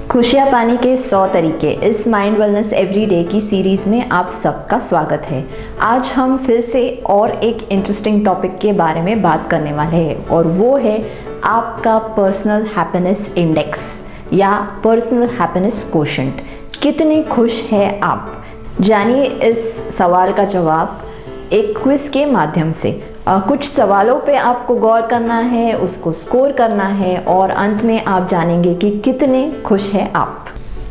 खुशियाँ पाने के 100 तरीके इस माइंड वेलनेस एवरीडे की सीरीज़ में आप सबका स्वागत है। आज हम फिर से और एक इंटरेस्टिंग टॉपिक के बारे में बात करने वाले हैं और वो है आपका पर्सनल हैप्पीनेस इंडेक्स या पर्सनल हैप्पीनेस क्वोशेंट। कितने खुश हैं आप? जानिए इस सवाल का जवाब एक क्विज़ के माध्यम से। कुछ सवालों पे आपको गौर करना है, उसको स्कोर करना है और अंत में आप जानेंगे कि कितने खुश हैं आप।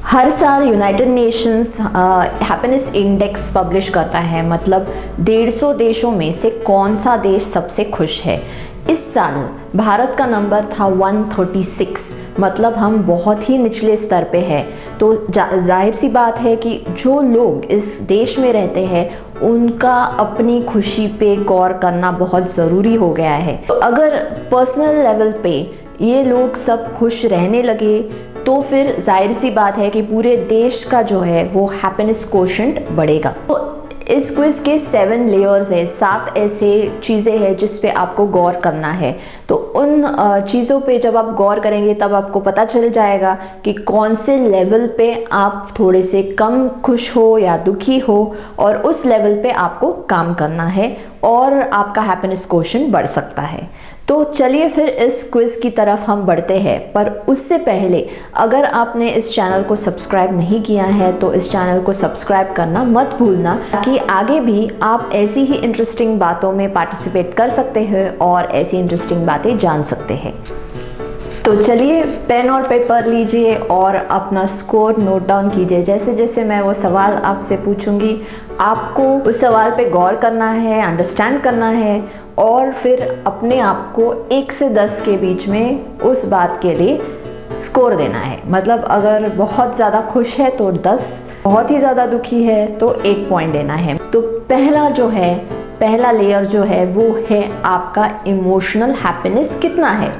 हर साल United Nations happiness index publish करता है, मतलब 150 देशों में से कौन सा देश सबसे खुश है। इस साल भारत का नंबर था 136, मतलब हम बहुत ही निचले स्तर पे हैं। तो जाहिर सी बात है कि जो लोग इस देश में रहते हैं उनका अपनी खुशी पे गौर करना बहुत ज़रूरी हो गया है। तो अगर पर्सनल लेवल पे ये लोग सब खुश रहने लगे तो फिर जाहिर सी बात है कि पूरे देश का जो है वो हैप्पीनेस क्वोशेंट बढ़ेगा। तो इस क्विज़ के 7 लेयर्स है, 7 ऐसे चीज़ें हैं जिस पे आपको गौर करना है। तो उन चीज़ों पे जब आप गौर करेंगे तब आपको पता चल जाएगा कि कौन से लेवल पे आप थोड़े से कम खुश हो या दुखी हो, और उस लेवल पे आपको काम करना है और आपका हैप्पीनेस क्वोशेंट बढ़ सकता है। तो चलिए फिर इस क्विज़ की तरफ हम बढ़ते हैं, पर उससे पहले अगर आपने इस चैनल को सब्सक्राइब नहीं किया है तो इस चैनल को सब्सक्राइब करना मत भूलना, ताकि आगे भी आप ऐसी ही इंटरेस्टिंग बातों में पार्टिसिपेट कर सकते हैं और ऐसी इंटरेस्टिंग बातें जान सकते हैं। तो चलिए पेन और पेपर लीजिए और अपना स्कोर नोट डाउन कीजिए। जैसे जैसे मैं वो सवाल आपसे पूछूंगी आपको उस सवाल पे गौर करना है, अंडरस्टैंड करना है और फिर अपने आप को 1 से 10 के बीच में उस बात के लिए स्कोर देना है। मतलब अगर बहुत ज़्यादा खुश है तो 10, बहुत ही ज़्यादा दुखी है तो 1 पॉइंट देना है। तो पहला लेयर जो है वो है आपका इमोशनल हैप्पीनेस कितना है,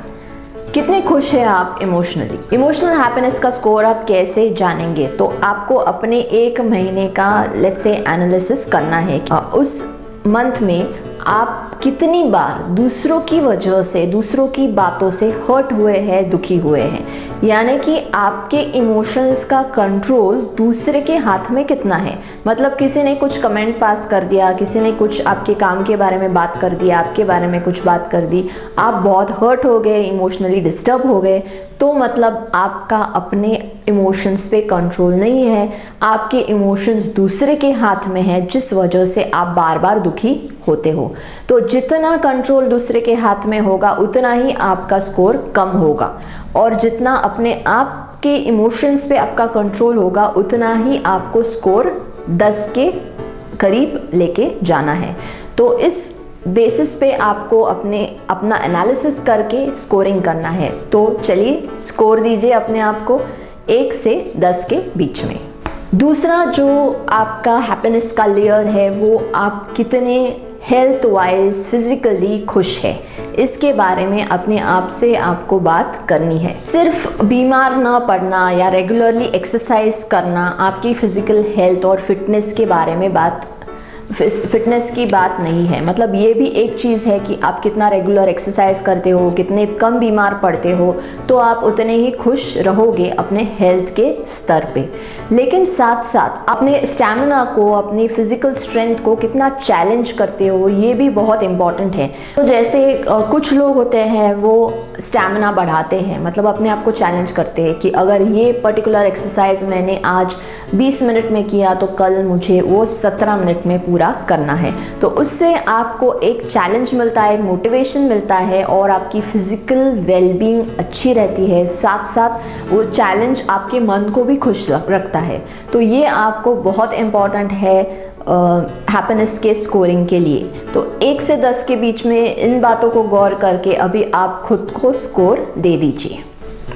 कितने खुश हैं आप इमोशनली। इमोशनल हैप्पीनेस का स्कोर आप कैसे जानेंगे? तो आपको अपने 1 महीने का लेट्स से एनालिसिस करना है। उस मंथ में आप कितनी बार दूसरों की वजह से, दूसरों की बातों से हर्ट हुए हैं, दुखी हुए हैं। यानी कि आपके इमोशंस का कंट्रोल दूसरे के हाथ में कितना है। मतलब किसी ने कुछ कमेंट पास कर दिया, किसी ने कुछ आपके काम के बारे में बात कर दिया, आपके बारे में कुछ बात कर दी, आप बहुत हर्ट हो गए, इमोशनली डिस्टर्ब हो गए, तो मतलब आपका अपने इमोशंस पे कंट्रोल नहीं है। आपके इमोशंस दूसरे के हाथ में है, जिस वजह से आप बार बार दुखी होते हो। तो जितना कंट्रोल दूसरे के हाथ में होगा उतना ही आपका स्कोर कम होगा, और जितना अपने आप के इमोशंस पे आपका कंट्रोल होगा उतना ही आपको स्कोर 10 के करीब लेके जाना है। तो इस बेसिस पे आपको अपना एनालिसिस करके स्कोरिंग करना है। तो चलिए स्कोर दीजिए अपने आप को 1 से 10 के बीच में। दूसरा जो आपका हैप्पीनेस का लेयर है वो आप कितने हेल्थ वाइज फिजिकली खुश है, इसके बारे में अपने आप से आपको बात करनी है। सिर्फ बीमार ना पड़ना या रेगुलरली एक्सरसाइज करना आपकी फिजिकल हेल्थ और फिटनेस की बात नहीं है। मतलब ये भी एक चीज़ है कि आप कितना रेगुलर एक्सरसाइज करते हो, कितने कम बीमार पड़ते हो, तो आप उतने ही खुश रहोगे अपने हेल्थ के स्तर पे। लेकिन साथ साथ अपने स्टैमिना को, अपनी फिजिकल स्ट्रेंथ को कितना चैलेंज करते हो, ये भी बहुत इम्पॉर्टेंट है। तो जैसे कुछ लोग होते हैं वो स्टैमिना बढ़ाते हैं, मतलब अपने आप को चैलेंज करते हैं कि अगर ये पर्टिकुलर एक्सरसाइज मैंने आज 20 मिनट में किया तो कल मुझे वो 17 मिनट में पूरा करना है। तो उससे आपको एक चैलेंज मिलता है, एक मोटिवेशन मिलता है और आपकी फिजिकल वेलबींग अच्छी रहती है। साथ साथ वो चैलेंज आपके मन को भी खुश रखता है। तो ये आपको बहुत इम्पॉर्टेंट है हैप्पीनेस के स्कोरिंग के लिए। तो 1 से 10 के बीच में इन बातों को गौर करके अभी आप खुद को स्कोर दे दीजिए।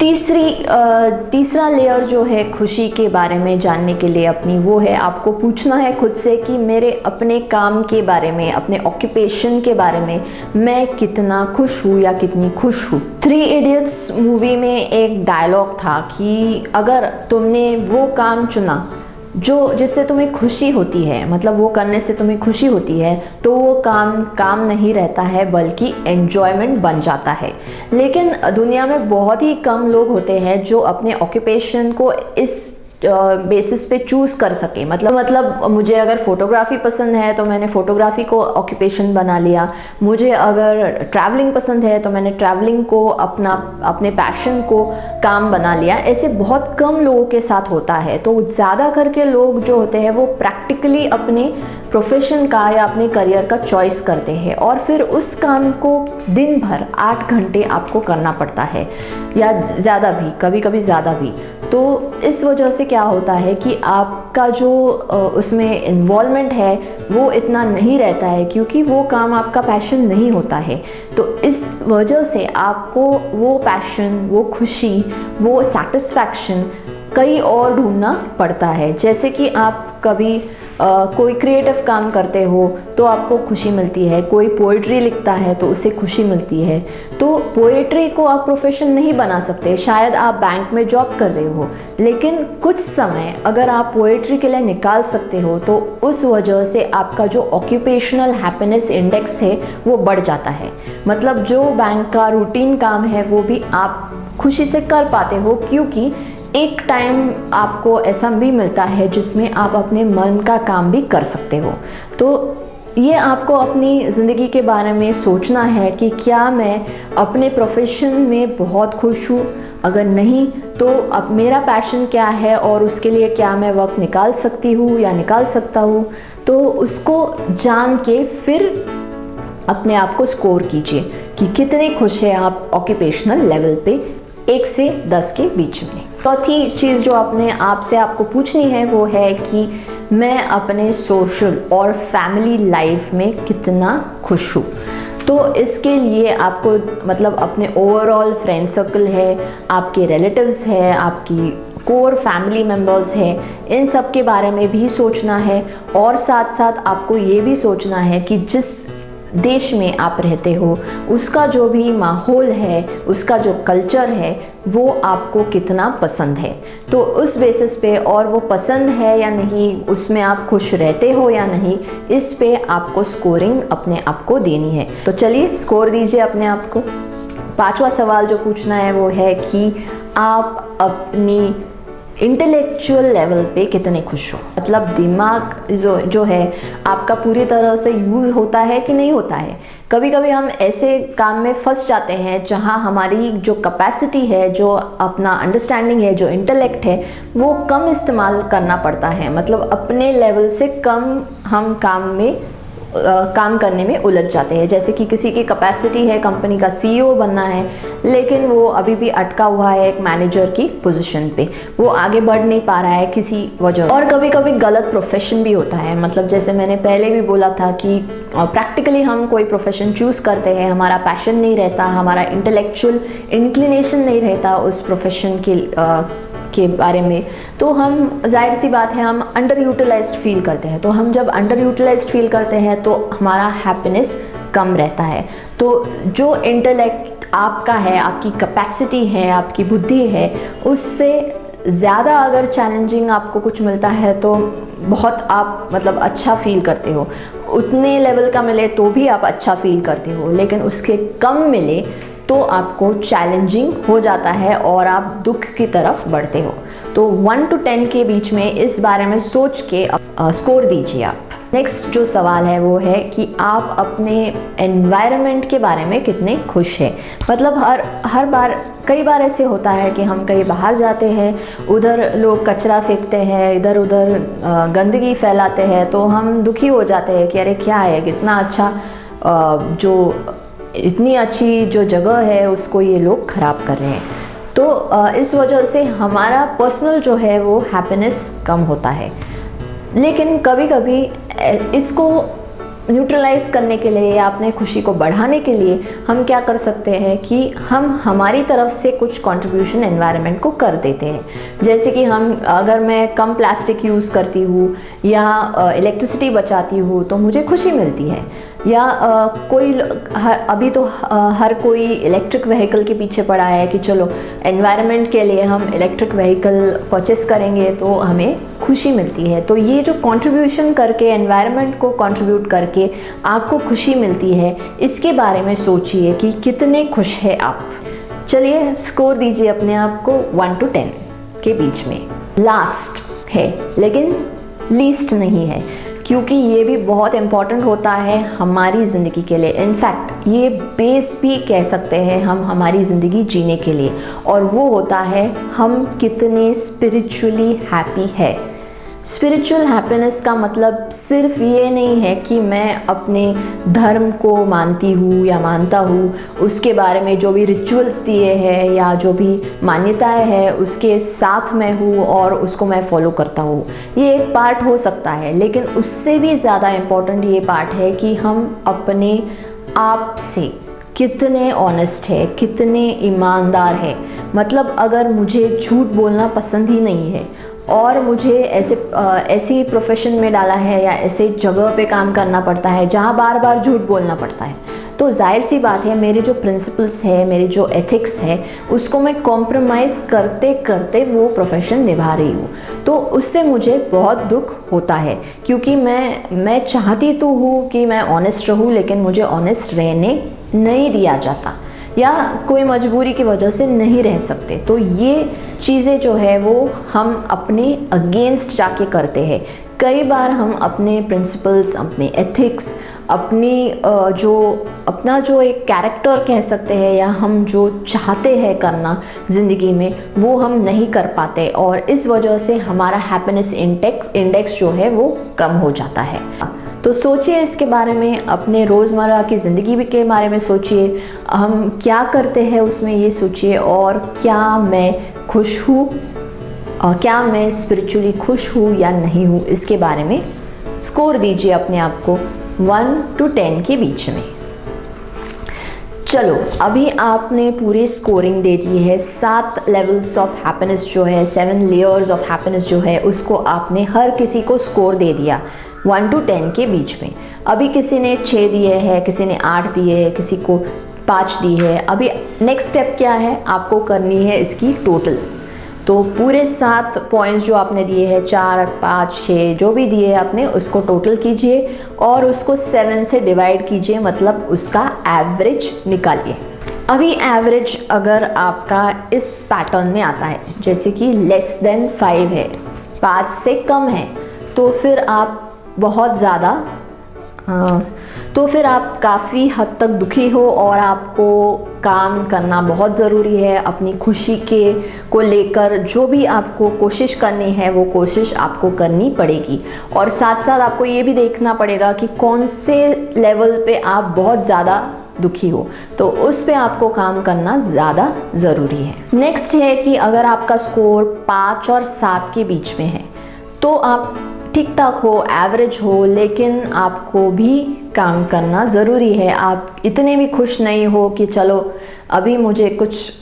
तीसरा लेयर जो है खुशी के बारे में जानने के लिए अपनी, वो है आपको पूछना है खुद से कि मेरे अपने काम के बारे में, अपने ऑक्यूपेशन के बारे में मैं कितना खुश हूँ या कितनी खुश हूँ। 3 इडियट्स मूवी में एक डायलॉग था कि अगर तुमने वो काम चुना जो जिससे तुम्हें खुशी होती है, मतलब वो करने से तुम्हें खुशी होती है, तो वो काम नहीं रहता है बल्कि एन्जॉयमेंट बन जाता है। लेकिन दुनिया में बहुत ही कम लोग होते हैं जो अपने ऑक्यूपेशन को इस बेसिस पे चूज़ कर सके। मतलब मुझे अगर फोटोग्राफी पसंद है तो मैंने फोटोग्राफी को ऑक्यूपेशन बना लिया, मुझे अगर ट्रैवलिंग पसंद है तो मैंने ट्रैवलिंग को अपने पैशन को काम बना लिया। ऐसे बहुत कम लोगों के साथ होता है। तो ज़्यादा करके लोग जो होते हैं वो प्रैक्टिकली अपने प्रोफेशन का या अपने करियर का चॉइस करते हैं और फिर उस काम को दिन भर 8 घंटे आपको करना पड़ता है या ज़्यादा भी, कभी कभी ज़्यादा भी। तो इस वजह से क्या होता है कि आपका जो उसमें इन्वॉल्वमेंट है वो इतना नहीं रहता है, क्योंकि वो काम आपका पैशन नहीं होता है। तो इस वजह से आपको वो पैशन, वो खुशी, वो सेटिस्फैक्शन कहीं और ढूंढना पड़ता है। जैसे कि आप कभी कोई क्रिएटिव काम करते हो तो आपको खुशी मिलती है, कोई पोइट्री लिखता है तो उसे खुशी मिलती है। तो पोइट्री को आप प्रोफेशन नहीं बना सकते, शायद आप बैंक में जॉब कर रहे हो, लेकिन कुछ समय अगर आप पोइट्री के लिए निकाल सकते हो तो उस वजह से आपका जो ऑक्यूपेशनल हैप्पीनेस इंडेक्स है वो बढ़ जाता है। मतलब जो बैंक का रूटीन काम है वो भी आप खुशी से कर पाते हो, क्योंकि एक टाइम आपको ऐसा भी मिलता है जिसमें आप अपने मन का काम भी कर सकते हो। तो ये आपको अपनी ज़िंदगी के बारे में सोचना है कि क्या मैं अपने प्रोफेशन में बहुत खुश हूँ, अगर नहीं तो अब मेरा पैशन क्या है और उसके लिए क्या मैं वक्त निकाल सकती हूँ या निकाल सकता हूँ। तो उसको जान के फिर अपने आप को स्कोर कीजिए कि कितने खुश हैं आप ऑक्यूपेशनल लेवल पे 1 से 10 के बीच में। चौथी चीज़ जो अपने आप से आपको पूछनी है वो है कि मैं अपने सोशल और फैमिली लाइफ में कितना खुश हूँ। तो इसके लिए आपको मतलब अपने ओवरऑल फ्रेंड सर्कल है, आपके रिलेटिव्स है, आपकी कोर फैमिली मेम्बर्स है, इन सब के बारे में भी सोचना है। और साथ साथ आपको ये भी सोचना है कि जिस देश में आप रहते हो उसका जो भी माहौल है, उसका जो कल्चर है वो आपको कितना पसंद है। तो उस बेसिस पे, और वो पसंद है या नहीं, उसमें आप खुश रहते हो या नहीं, इस पे आपको स्कोरिंग अपने आप को देनी है। तो चलिए स्कोर दीजिए अपने आप को। 5वां सवाल जो पूछना है वो है कि आप अपनी इंटेलेक्चुअल लेवल पे कितने खुश हो। मतलब दिमाग जो है आपका पूरी तरह से यूज़ होता है कि नहीं होता है। कभी कभी हम ऐसे काम में फंस जाते हैं जहां हमारी जो कैपेसिटी है, जो अपना अंडरस्टैंडिंग है, जो इंटेलेक्ट है, वो कम इस्तेमाल करना पड़ता है। मतलब अपने लेवल से कम हम काम करने में उलझ जाते हैं। जैसे कि किसी की कैपेसिटी है कंपनी का CEO बनना है, लेकिन वो अभी भी अटका हुआ है एक मैनेजर की पोजीशन पे, वो आगे बढ़ नहीं पा रहा है किसी वजह। और कभी कभी गलत प्रोफेशन भी होता है। मतलब जैसे मैंने पहले भी बोला था कि प्रैक्टिकली हम कोई प्रोफेशन चूज़ करते हैं, हमारा पैशन नहीं रहता, हमारा इंटेलेक्चुअल इंक्लिनेशन नहीं रहता उस प्रोफेशन के बारे में, तो हम जाहिर सी बात है हम अंडर यूटिलाइज्ड फील करते हैं। तो हम जब अंडर यूटिलाइज्ड फील करते हैं तो हमारा हैप्पीनेस कम रहता है। तो जो इंटेलेक्ट आपका है, आपकी कैपेसिटी है, आपकी बुद्धि है, उससे ज़्यादा अगर चैलेंजिंग आपको कुछ मिलता है तो बहुत आप मतलब अच्छा फील करते हो। उतने लेवल का मिले तो भी आप अच्छा फील करते हो, लेकिन उसके कम मिले तो आपको चैलेंजिंग हो जाता है और आप दुख की तरफ बढ़ते हो। तो 1 to 10 के बीच में इस बारे में सोच के स्कोर दीजिए आप। नेक्स्ट जो सवाल है वो है कि आप अपने एनवायरनमेंट के बारे में कितने खुश हैं। मतलब हर बार कई बार ऐसे होता है कि हम कहीं बाहर जाते हैं, उधर लोग कचरा फेंकते हैं, इधर उधर गंदगी फैलाते हैं, तो हम दुखी हो जाते हैं कि अरे क्या है, कितना अच्छा इतनी अच्छी जो जगह है उसको ये लोग ख़राब कर रहे हैं। तो इस वजह से हमारा पर्सनल जो है वो हैप्पीनेस कम होता है। लेकिन कभी कभी इसको न्यूट्रलाइज करने के लिए या अपने खुशी को बढ़ाने के लिए हम क्या कर सकते हैं कि हम हमारी तरफ से कुछ कंट्रीब्यूशन एनवायरनमेंट को कर देते हैं। जैसे कि अगर मैं कम प्लास्टिक यूज़ करती हूँ या इलेक्ट्रिसिटी बचाती हूँ तो मुझे खुशी मिलती है। या अभी तो हर कोई इलेक्ट्रिक व्हीकल के पीछे पड़ा है कि चलो एनवायरनमेंट के लिए हम इलेक्ट्रिक व्हीकल परचेस करेंगे तो हमें खुशी मिलती है। तो ये जो कंट्रीब्यूशन करके एनवायरनमेंट को कंट्रीब्यूट करके आपको खुशी मिलती है, इसके बारे में सोचिए कि कितने खुश हैं आप। चलिए स्कोर दीजिए अपने आप को 1 to 10 के बीच में। लास्ट है लेकिन लीस्ट नहीं है, क्योंकि ये भी बहुत इम्पॉर्टेंट होता है हमारी ज़िंदगी के लिए। इनफैक्ट ये बेस भी कह सकते हैं हम हमारी ज़िंदगी जीने के लिए, और वो होता है हम कितने स्पिरिचुअली हैप्पी है। स्पिरिचुअल हैप्पीनेस का मतलब सिर्फ ये नहीं है कि मैं अपने धर्म को मानती हूँ या मानता हूँ, उसके बारे में जो भी रिचुअल्स दिए हैं या जो भी मान्यताएं हैं उसके साथ मैं हूँ और उसको मैं फॉलो करता हूँ। ये एक पार्ट हो सकता है, लेकिन उससे भी ज़्यादा इम्पोर्टेंट ये पार्ट है कि हम अपने आप से कितने ऑनेस्ट है, कितने ईमानदार है। मतलब अगर मुझे झूठ बोलना पसंद ही नहीं है और मुझे ऐसी प्रोफेशन में डाला है या ऐसे जगह पे काम करना पड़ता है जहाँ बार बार झूठ बोलना पड़ता है, तो जाहिर सी बात है मेरे जो प्रिंसिपल्स है, मेरे जो एथिक्स है, उसको मैं कॉम्प्रोमाइज़ करते करते वो प्रोफेशन निभा रही हूँ। तो उससे मुझे बहुत दुख होता है, क्योंकि मैं चाहती तो हूँ कि मैं ऑनेस्ट रहूँ, लेकिन मुझे ऑनेस्ट रहने नहीं दिया जाता या कोई मजबूरी की वजह से नहीं रह सकते। तो ये चीज़ें जो है वो हम अपने अगेंस्ट जाके करते हैं। कई बार हम अपने प्रिंसिपल्स, अपने एथिक्स, अपना जो एक कैरेक्टर कह सकते हैं या हम जो चाहते हैं करना ज़िंदगी में, वो हम नहीं कर पाते, और इस वजह से हमारा हैप्पीनेस इंडेक्स जो है वो कम हो जाता है। तो सोचिए इसके बारे में, अपने रोज़मर्रा की ज़िंदगी के बारे में सोचिए, हम क्या करते हैं उसमें ये सोचिए, और क्या मैं खुश हूँ, और क्या मैं स्पिरिचुअली खुश हूँ या नहीं हूँ, इसके बारे में स्कोर दीजिए अपने आप को 1 to 10 के बीच में। चलो अभी आपने पूरी स्कोरिंग दे दी है, 7 लेवल्स ऑफ हैप्पीनेस जो है, 7 लेयर्स ऑफ हैप्पीनेस जो है, उसको आपने हर किसी को स्कोर दे दिया 1 to 10 के बीच में। अभी किसी ने 6 दिए हैं, किसी ने 8 दिए हैं, किसी को 5 दी है। अभी नेक्स्ट स्टेप क्या है, आपको करनी है इसकी टोटल। तो पूरे 7 पॉइंट्स जो आपने दिए हैं, 4, 5, 6 जो भी दिए आपने, उसको टोटल कीजिए और उसको 7 से डिवाइड कीजिए, मतलब उसका एवरेज निकालिए। अभी एवरेज अगर आपका इस पैटर्न में आता है, जैसे कि लेस देन 5 है, 5 से कम है, तो फिर आप बहुत ज़्यादा तो फिर आप काफ़ी हद तक दुखी हो और आपको काम करना बहुत ज़रूरी है। अपनी खुशी को लेकर जो भी आपको कोशिश करनी है वो कोशिश आपको करनी पड़ेगी, और साथ साथ आपको ये भी देखना पड़ेगा कि कौन से लेवल पे आप बहुत ज़्यादा दुखी हो, तो उस पे आपको काम करना ज़्यादा ज़रूरी है। नेक्स्ट है कि अगर आपका स्कोर 5 और 7 के बीच में है तो आप ठीक ठाक हो, एवरेज हो, लेकिन आपको भी काम करना ज़रूरी है। आप इतने भी खुश नहीं हो कि चलो अभी मुझे कुछ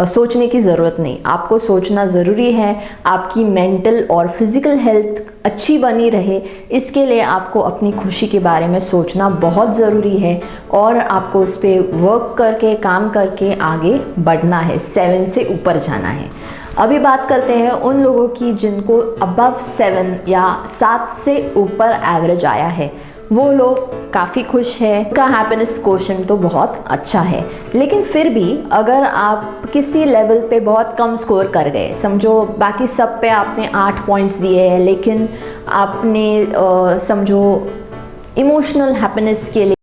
सोचने की ज़रूरत नहीं, आपको सोचना ज़रूरी है। आपकी मेंटल और फिज़िकल हेल्थ अच्छी बनी रहे, इसके लिए आपको अपनी खुशी के बारे में सोचना बहुत ज़रूरी है, और आपको उस पर वर्क करके, काम करके आगे बढ़ना है, 7 से ऊपर जाना है। अभी बात करते हैं उन लोगों की जिनको अबव 7 या 7 से ऊपर एवरेज आया है। वो लोग काफ़ी खुश हैं, उनका हैप्पीनेस क्वोशेंट तो बहुत अच्छा है। लेकिन फिर भी अगर आप किसी लेवल पे बहुत कम स्कोर कर गए, समझो बाकी सब पे आपने 8 पॉइंट्स दिए हैं, लेकिन आपने समझो इमोशनल हैप्पीनेस के